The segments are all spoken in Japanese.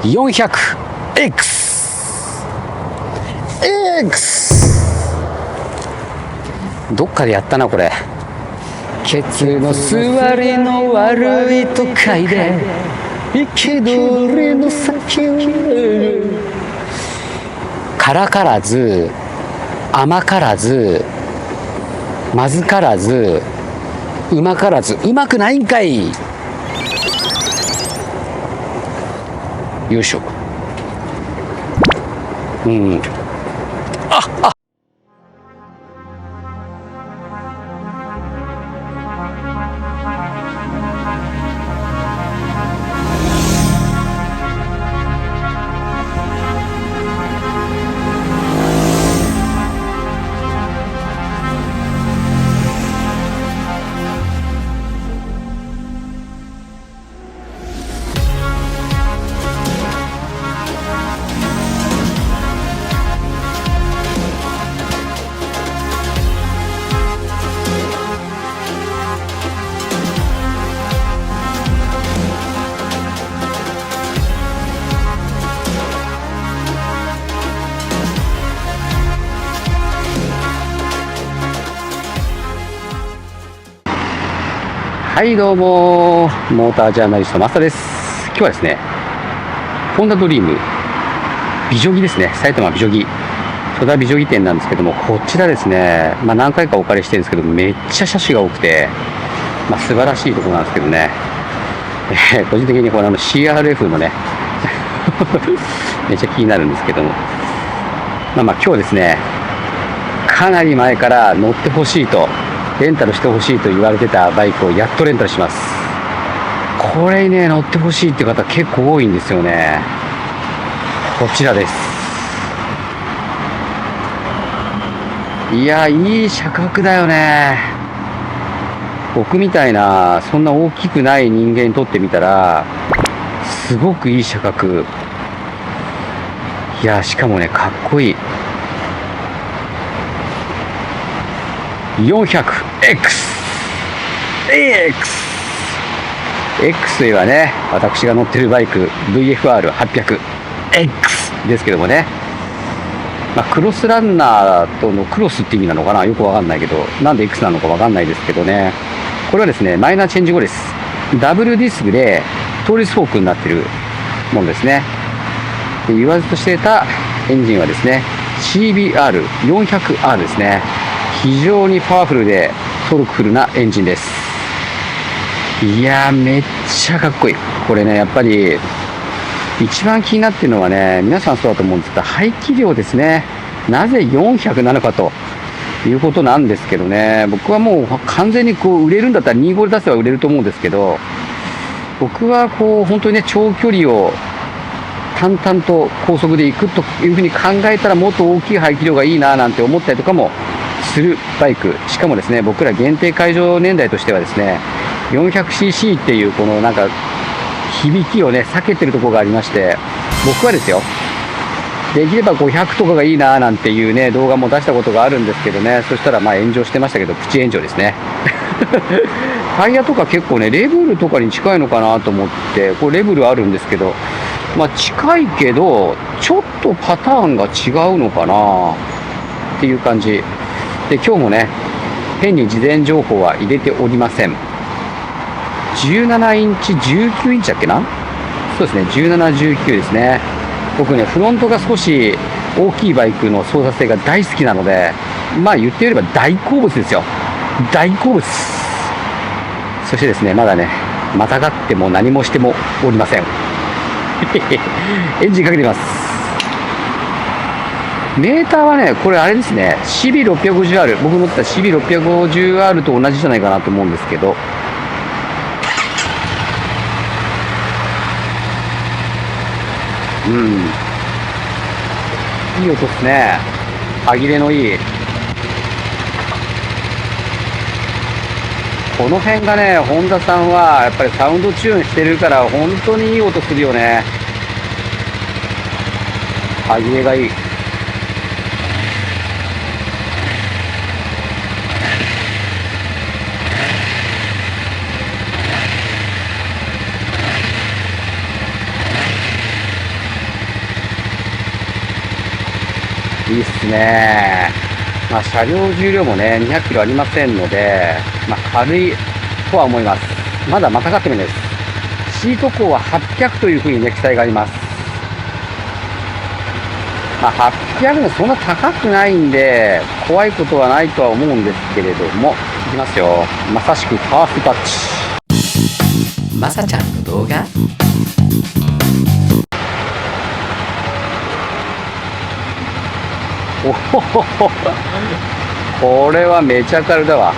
400X どっかでやったなこれ。ケツの座りの悪い都会で憤りの先をからからず甘からずまずからずうまからず、うまくないんかい。よいしょ。はいどうも、モータージャーナリストのマサです。今日はですね、ホンダドリーム美女木ですね、埼玉美女木戸田美女木店なんですけども、こちらですね、何回かお借りしてるんですけど、めっちゃ車種が多くて、素晴らしいところなんですけどね、個人的にこのCRF のねめっちゃ気になるんですけども、今日はですね、かなり前から乗ってほしいと、レンタルしてほしいと言われてたバイクをやっとレンタルします。これにね、乗ってほしいっていう方結構多いんですよね。こちらです。いや、いい車格だよね。僕みたいなそんな大きくない人間にとってみたらすごくいい車格。いや、しかもね、かっこいい。400X といえばね、私が乗ってるバイク VFR800X ですけどもね、クロスランナーとのクロスって意味なのかな、よくわかんないけど、なんで X なのかわかんないですけどね、これはですね、マイナーチェンジ後です。ダブルディスクでトーリスフォークになってるものですね。で、言わずとしていたエンジンはですね、CBR400R ですね。非常にパワフルでトルクフルなエンジンです。いやー、めっちゃかっこいい。これね、やっぱり一番気になってるのはね、皆さんそうだと思うんですが、排気量ですね。なぜ400なのかということなんですけどね、僕はもう完全に売れるんだったら25で出せば売れると思うんですけど、僕は本当にね、長距離を淡々と高速で行くというふうに考えたら、もっと大きい排気量がいいななんて思ったりとかもするバイク。しかもですね、僕ら限定会場年代としてはですね、400cc っていうこの響きをね避けてるところがありまして、僕はですよ、できれば500とかがいいななんていうね動画も出したことがあるんですけどね、そしたら炎上してましたけど、プチ炎上ですねタイヤとか結構ね、レブルとかに近いのかなと思って、これレブルあるんですけど、近いけどちょっとパターンが違うのかなっていう感じで、今日もね変に事前情報は入れておりません。17インチ19インチだっけな、そうですね、17、19ですね。僕ね、フロントが少し大きいバイクの操作性が大好きなので、言ってみれば大好物ですよ、大好物。そしてですね、まだね、またがっても何もしてもおりませんエンジンかけてみます。メーターはね、これあれですね、CB650R、僕乗ってた CB650R と同じじゃないかなと思うんですけど、いい音ですね。歯切れのいい。この辺がね、ホンダさんはやっぱりサウンドチューンしてるから本当にいい音するよね。歯切れがいい。いいっすね。まあ、車両重量もね、200キロありませんので、まあ、軽いとは思います。まだまたがってもいいです。シート高は800というふうにね、記載があります。まあ、800もそんな高くないんで、怖いことはないとは思うんですけれども、いきますよ。まさしくファーストタッチ。まさちゃんの動画。おほほほこれはめちゃ軽だわ。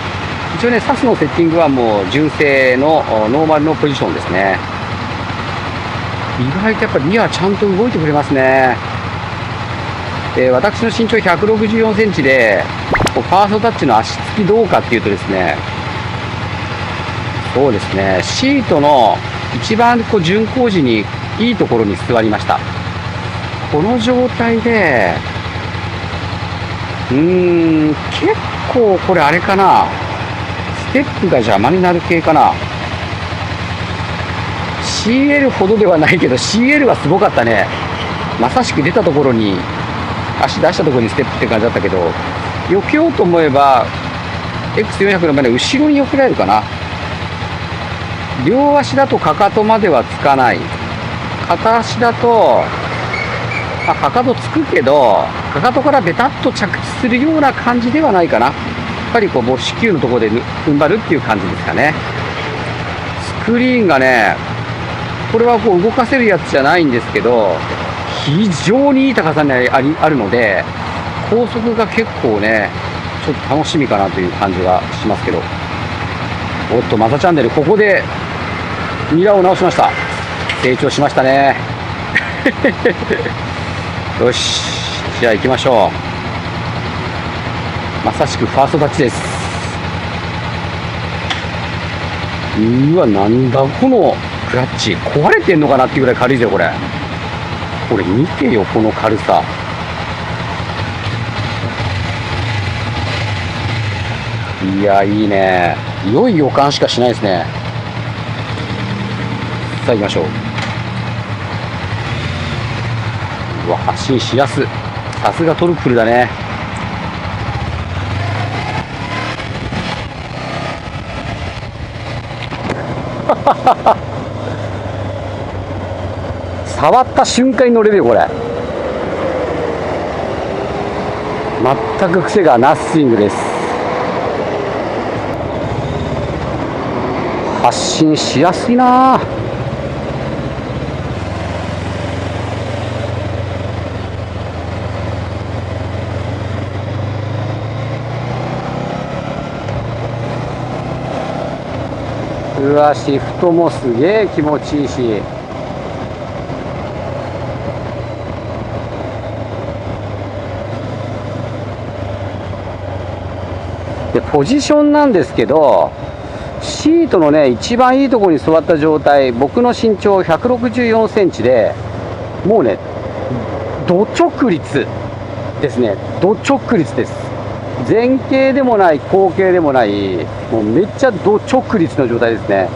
一応ね、サスのセッティングはもう純正のノーマルのポジションですね。意外とやっぱりリアちゃんと動いてくれますね。私の身長164センチで、ファーストタッチの足つきどうかっていうとですね、そうですね、シートの一番巡航時にいいところに座りました。この状態で、結構これあれかな、ステップが邪魔になる系かな。CL ほどではないけど CL はすごかったね。まさしく出たところに足出したところにステップって感じだったけど、避けようと思えば X400 の場合は後ろに避けられるかな。両足だとかかとまではつかない。片足だとかかとつくけど、かかとからベタッと着地するような感じではないかな。やっぱり母子球のところで踏ん張るっていう感じですかね。スクリーンがね、これは動かせるやつじゃないんですけど、非常にいい高さにあるので、高速が結構ね、ちょっと楽しみかなという感じがしますけど。おっと、マサチャンネル、ここでミラーを直しました。成長しましたね。よし、じゃあ行きましょう。まさしくファーストタッチです。うわ、なんだこのクラッチ、壊れてんのかなっていうぐらい軽いぜよ、これ。これ見てよ、この軽さ。いや、いいね。良い予感しかしないですね。さあ行きましょう。うわ、発進しやす。さすがトルクフルだね。触った瞬間に乗れるよ、これ。全く癖がナッシングです。発進しやすいな。うわ、シフトもすげえ気持ちいいし。で、ポジションなんですけど、シートのね、一番いいところに座った状態、僕の身長164センチで、もうね、ド直立ですね。ド直立です。前傾でもない後傾でもない、もうめっちゃド直立の状態ですね。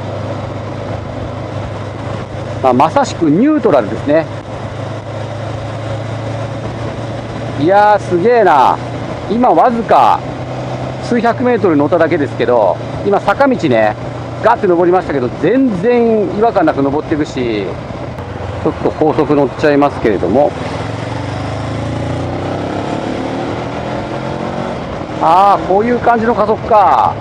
まさしくニュートラルですね。いやー、すげえな。今わずか数百メートル乗っただけですけど、今坂道ねガーって登りましたけど、全然違和感なく登っていくし、ちょっと高速乗っちゃいますけれども、こういう感じの加速か。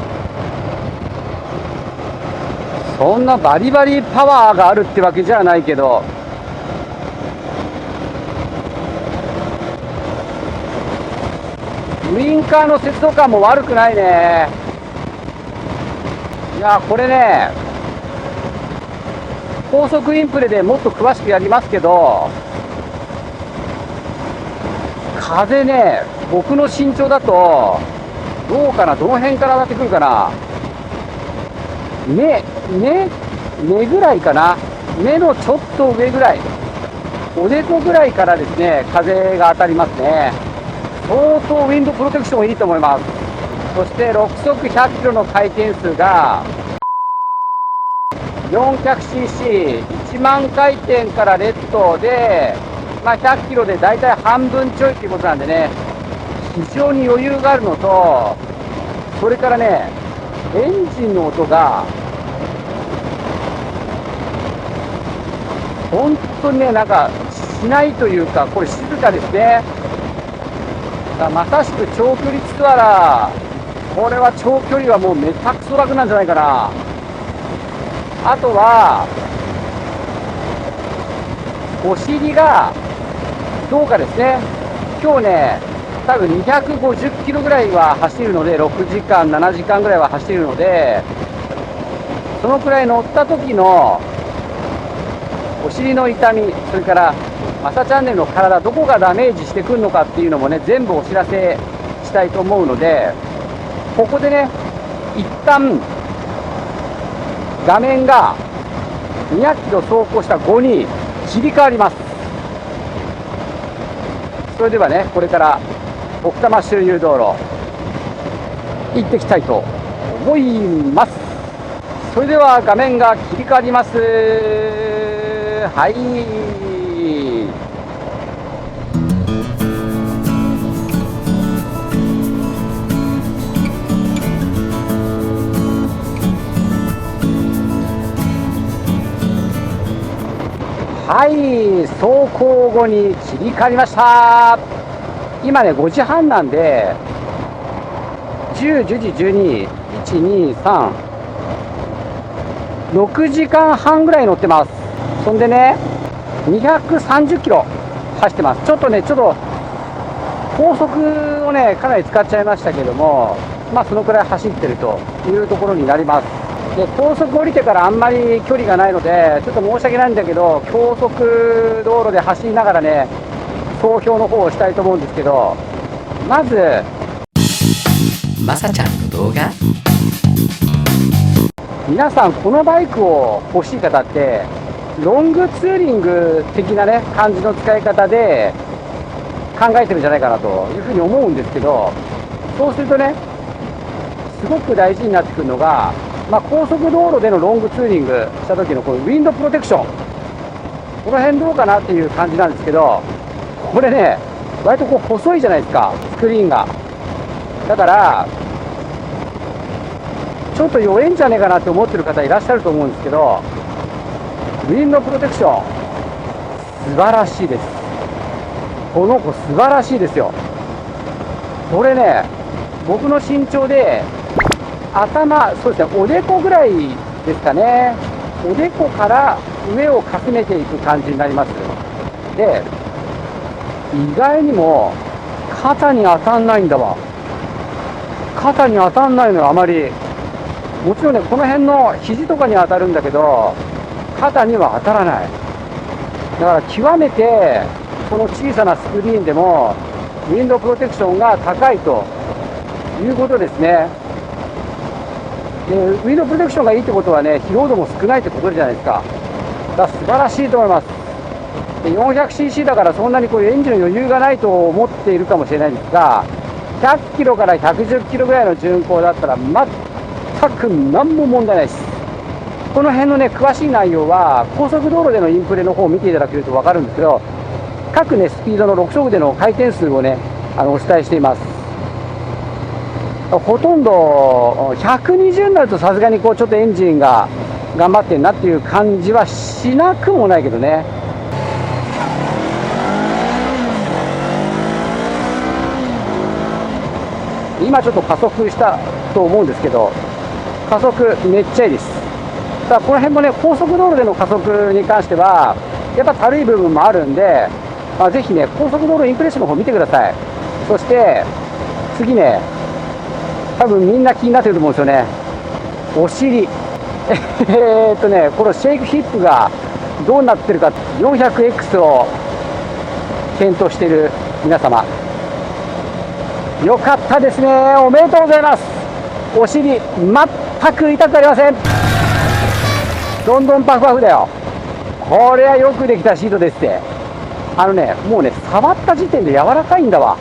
そんなバリバリパワーがあるってわけじゃないけど、ウインカーの接続感も悪くないね。いや、これね、高速インプレでもっと詳しくやりますけど、風ね、僕の身長だとどうかな、どの辺から上がってくるかな。目ぐらいかな。目のちょっと上ぐらい、おでこぐらいからですね、風が当たりますね。相当ウィンドプロテクションいいと思います。そして6速100キロの回転数が 400cc1 万回転からレッドで、100キロでだいたい半分ちょいっていうことなんでね、非常に余裕があるのと、それからね、エンジンの音が本当にね、なんかしないというか、これ静かですね。まさしく長距離ツアラー、これは長距離はもうめたくそ楽なんじゃないかな。あとはお尻がどうかですね。今日ね、多分250キロぐらいは走るので、6時間7時間ぐらいは走るので、そのくらい乗った時のお尻の痛み、それからマサチャンネルの体、どこがダメージしてくるのかっていうのもね、全部お知らせしたいと思うので、ここでね、一旦画面が200キロ走行した5に切り替わります。それではね、これから奥多摩周遊道路行ってきたいと思います。それでは画面が切り替わります。はい。はい、走行後に切り替わりました。今ね、5時半なんで、10、10時、12、1、2、3、6時間半ぐらい乗ってます。そんでね、230キロ走ってます。ちょっと高速をね、かなり使っちゃいましたけども、まあそのくらい走ってるというところになります。で、高速降りてからあんまり距離がないので、ちょっと申し訳ないんだけど、高速道路で走りながらね、総評の方をしたいと思うんですけど、まず、まさちゃんの動画。皆さんこのバイクを欲しい方って、ロングツーリング的なね、感じの使い方で考えてるんじゃないかなというふうに思うんですけど、そうするとね、すごく大事になってくるのが、高速道路でのロングツーリングした時のこのウィンドプロテクション、この辺どうかなっていう感じなんですけど、これね、割とこう細いじゃないですか、スクリーンが。だからちょっと弱いんじゃねえかなって思ってる方いらっしゃると思うんですけど、ウィンドプロテクション素晴らしいです。この子素晴らしいですよ。これね、僕の身長で頭、そうですね、おでこぐらいですかね。おでこから上をかすめていく感じになります。で、意外にも肩に当たんないんだわ。肩に当たんないのよ、あまり。もちろんね、この辺の肘とかに当たるんだけど、肩には当たらない。だから極めてこの小さなスクリーンでもウィンドプロテクションが高いということですね。でウィンドプロテクションがいいってことはね、疲労度も少ないってことじゃないですか。だから素晴らしいと思います。で 400cc だからそんなにこういうエンジンの余裕がないと思っているかもしれないんですが、100キロから110キロぐらいの巡航だったら全く何も問題ないです。この辺のね、詳しい内容は高速道路でのインプレの方を見ていただけると分かるんですけど、各ね、スピードの6速での回転数をね、お伝えしています。ほとんど120になるとさすがにこうちょっとエンジンが頑張ってんなっていう感じはしなくもないけどね。今ちょっと加速したと思うんですけど、加速めっちゃいいです。ただこの辺もね、高速道路での加速に関してはやっぱ軽い部分もあるんで、ぜひね、高速道路インプレッションの方見てください。そして次ね、多分みんな気になってると思うんですよね、お尻このシェイクヒップがどうなってるか、400X を検討している皆様、よかったですね、おめでとうございます。お尻全く痛くありません。どんどんパフパフだよ。これはよくできたシートですって。もうね、触った時点で柔らかいんだわ。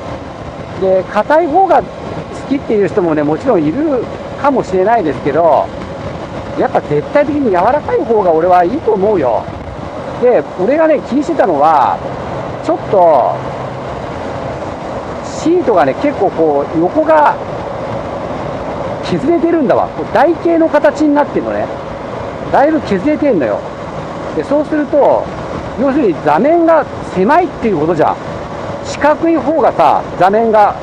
で、硬い方が好きっていう人もね、もちろんいるかもしれないですけど、やっぱ絶対的に柔らかい方が俺はいいと思うよ。で、俺がね、気にしてたのは、ちょっとシートがね、結構こう、横が削れてるんだわ。こう台形の形になってるのね。だいぶ削れてんのよ。で、そうすると、要するに座面が狭いっていうことじゃん。四角い方がさ、座面が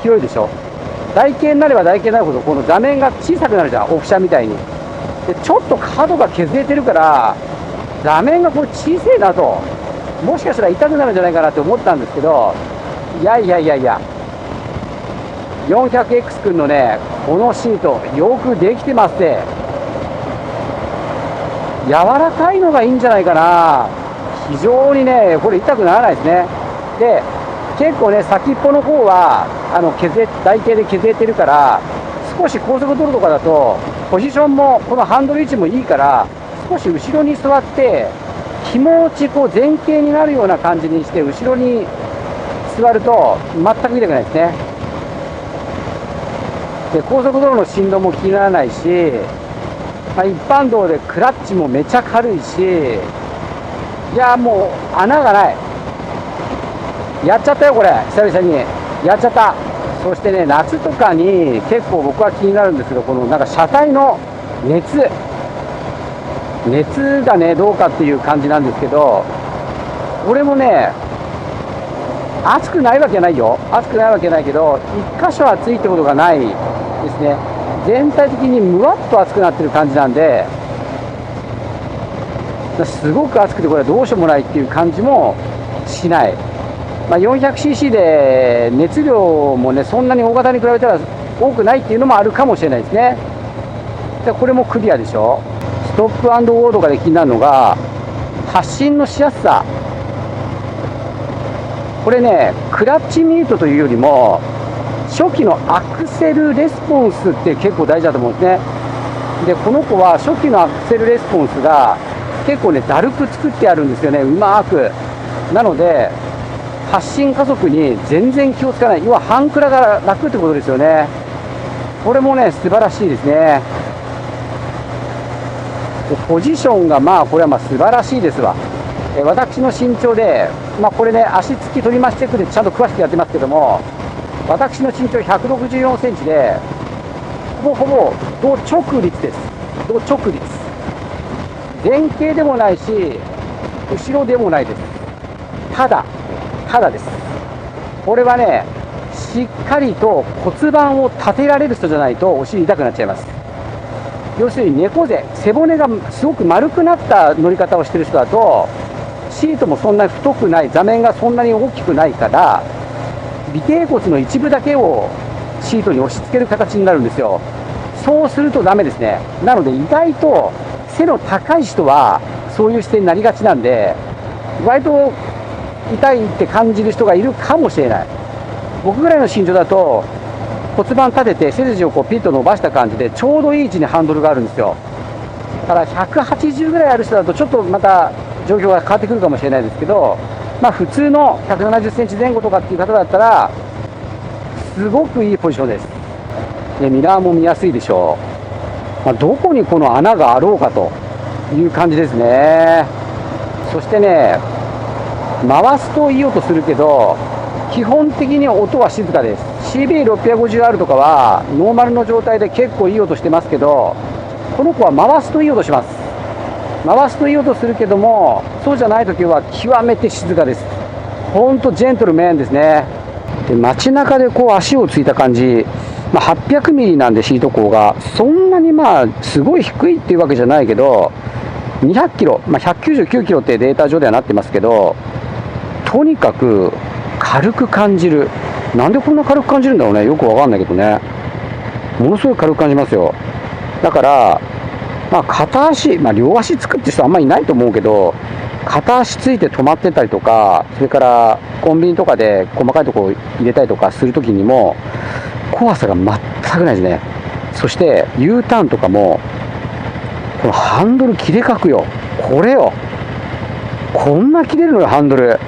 広いでしょ。台形になれば台形になるほど、この座面が小さくなるじゃん、オフ車みたいに。で、ちょっと角が削れてるから、座面がこれ小さいなと。もしかしたら痛くなるんじゃないかなって思ったんですけど、いやいやいやいや、400X 君のね、このシート、よくできてますね。柔らかいのがいいんじゃないかな。非常にね、これ痛くならないですね。で、結構ね、先っぽの方は、台形で削れてるから、少し高速道路とかだと、ポジションも、このハンドル位置もいいから、少し後ろに座って、気持ちこう前傾になるような感じにして、後ろに座ると、全く痛くないですね。で、高速道路の振動も気にならないし、まあ、一般道でクラッチもめちゃ軽いし、いや、もう穴がない。やっちゃったよ、これ。久々に。やっちゃった。そしてね、夏とかに結構僕は気になるんですけど、このなんか車体の熱がね、どうかっていう感じなんですけど、俺もね、熱くないわけないよ。熱くないわけないけど、一箇所熱いってことがないですね。全体的にむわっと熱くなってる感じなんで、すごく熱くてこれはどうしようもないっていう感じもしない。まあ、400cc で熱量もね、そんなに大型に比べたら多くないっていうのもあるかもしれないですね。で、これもクリアでしょ。ストップ&ゴーとかで気になるのが、発進のしやすさ。これね、クラッチミートというよりも、初期のアクセルレスポンスって結構大事だと思うんですね。で、この子は初期のアクセルレスポンスが結構ね、だるく作ってあるんですよね、うまく。なので、発進加速に全然気をつかない。要は半クラが楽ってことですよね。これもね、素晴らしいですね。で、ポジションがまあ、これはまあ素晴らしいですわ。私の身長で、まあこれね、足つき取りましてくれてちゃんと詳しくやってますけども、私の身長164センチで、ほぼ同直立です。同直立。前傾でもないし、後ろでもないです。ただです。これはね、しっかりと骨盤を立てられる人じゃないとお尻痛くなっちゃいます。要するに猫背、背骨がすごく丸くなった乗り方をしてる人だと、シートもそんなに太くない、座面がそんなに大きくないから、尾てい骨の一部だけをシートに押し付ける形になるんですよ。そうするとダメですね。なので意外と背の高い人はそういう姿勢になりがちなんで、割と痛いって感じる人がいるかもしれない。僕ぐらいの身長だと骨盤立てて背筋をこうピッと伸ばした感じでちょうどいい位置にハンドルがあるんですよ。ただ180ぐらいある人だとちょっとまた状況が変わってくるかもしれないですけど、まあ普通の170センチ前後とかっていう方だったらすごくいいポジションです。で、ミラーも見やすいでしょう。まあ、どこにこの穴があろうかという感じですね。そしてね、回すといい音するけど、基本的に音は静かです。CB650R とかはノーマルの状態で結構いい音してますけど、この子は回すといい音します。回すといい音するけども、そうじゃない時は極めて静かです。ほんとジェントルメンですね。で、街中でこう足をついた感じ、まあ、800ミリなんでシート高がそんなにまあすごい低いっていうわけじゃないけど、200キロ、まあ、199キロってデータ上ではなってますけど、とにかく軽く感じる。なんでこんな軽く感じるんだろうね。よくわかんないけどね。ものすごい軽く感じますよ。だから、まあ、片足、まあ、両足つくって人あんまりいないと思うけど、片足ついて止まってたりとか、それからコンビニとかで細かいところ入れたりとかするときにも、怖さが全くないですね。そして U ターンとかも、このハンドル切れかくよ。これよ。こんな切れるのよ、ハンドル。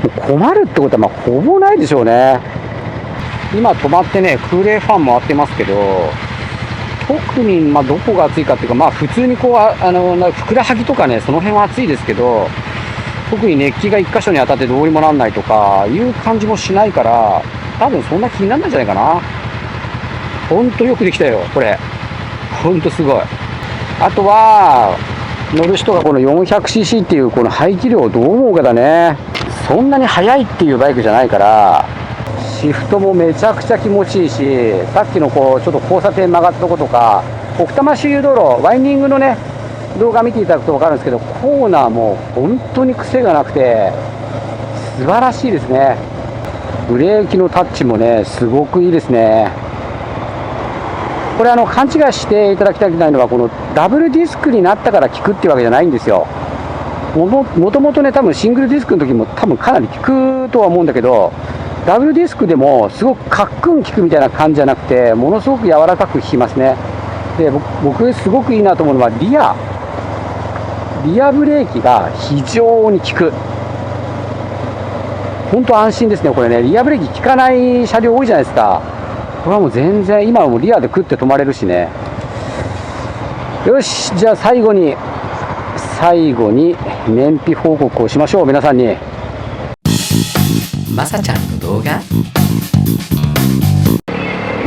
もう困るってことはまあほぼないでしょうね。今止まってね、空冷ファン回ってますけど、特にまあどこが暑いかっていうか、まあ普通にこうふくらはぎとかね、その辺は暑いですけど、特に熱気が1箇所に当たってどうにもなんないとかいう感じもしないから、多分そんな気にならないんじゃないかな。ほんとよくできたよこれ。ほんとすごい。あとは乗る人がこの 400cc っていうこの排気量をどう思うかだね。そんなに速いっていうバイクじゃないから、シフトもめちゃくちゃ気持ちいいし、さっきのこうちょっと交差点曲がったとことか、奥多摩周遊道路ワインディングのね動画見ていただくと分かるんですけど、コーナーも本当に癖がなくて素晴らしいですね。ブレーキのタッチもねすごくいいですね。これ勘違いしていただきたくないのは、このダブルディスクになったから効くっていうわけじゃないんですよ。もともとね多分シングルディスクの時も多分かなり効くとは思うんだけど、ダブルディスクでもすごくカックン効くみたいな感じじゃなくて、ものすごく柔らかく効きますね。で僕すごくいいなと思うのはリアブレーキが非常に効く。本当安心ですねこれね。リアブレーキ効かない車両多いじゃないですか。これはもう全然今はもうリアでクッて止まれるしね。よし、じゃあ最後に燃費報告をしましょう。皆さんにまさちゃんの動画。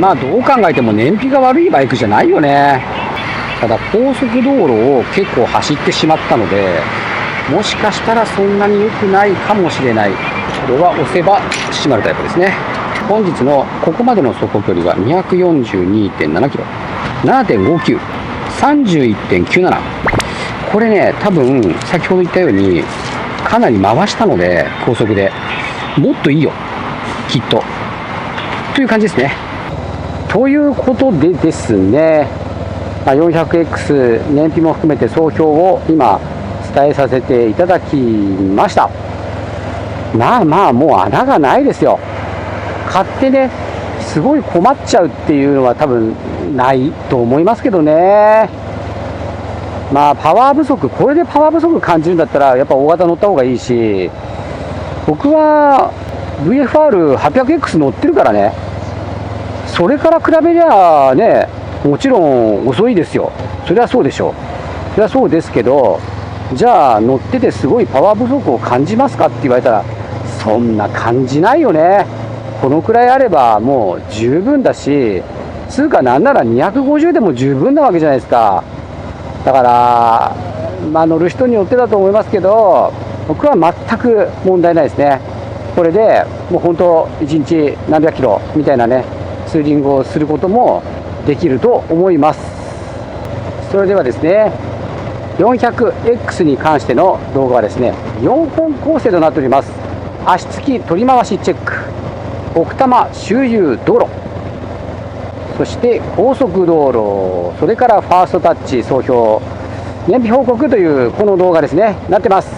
まあどう考えても燃費が悪いバイクじゃないよね。ただ高速道路を結構走ってしまったので、もしかしたらそんなに良くないかもしれない。これは押せば閉まるタイプですね。本日のここまでの走行距離は 242.7 キロ、 7.59、 31.97。 これね多分先ほど言ったようにかなり回したので、高速でもっといいよきっとという感じですね。ということでですね、400X 燃費も含めて総評を今伝えさせていただきました。まあもう穴がないですよ。買ってねすごい困っちゃうっていうのは多分ないと思いますけどね。パワー不足、これでパワー不足感じるんだったらやっぱ大型乗った方がいいし、僕は VFR800X 乗ってるからね、それから比べりゃねもちろん遅いですよ。それはそうでしょう。それはそうですけど、じゃあ乗っててすごいパワー不足を感じますかって言われたらそんな感じないよね。このくらいあればもう十分だし、つうかなんなら250でも十分なわけじゃないですか。だから乗る人によってだと思いますけど、僕は全く問題ないですね。これでもう本当1日何百キロみたいなねツーリングをすることもできると思います。それではですね、400X に関しての動画はですね4本構成となっております。足つき取り回しチェック、奥多摩周遊道路、そして高速道路、それからファーストタッチ総評、燃費報告というこの動画ですねなってます。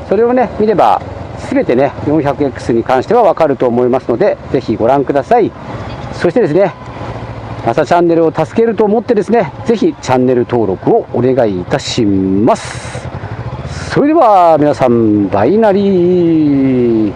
それをね見れば全てね 400X に関しては分かると思いますので、ぜひご覧ください。そしてですね、マサチャンネルを助けると思ってですね、ぜひチャンネル登録をお願いいたします。それでは皆さんバイナリー。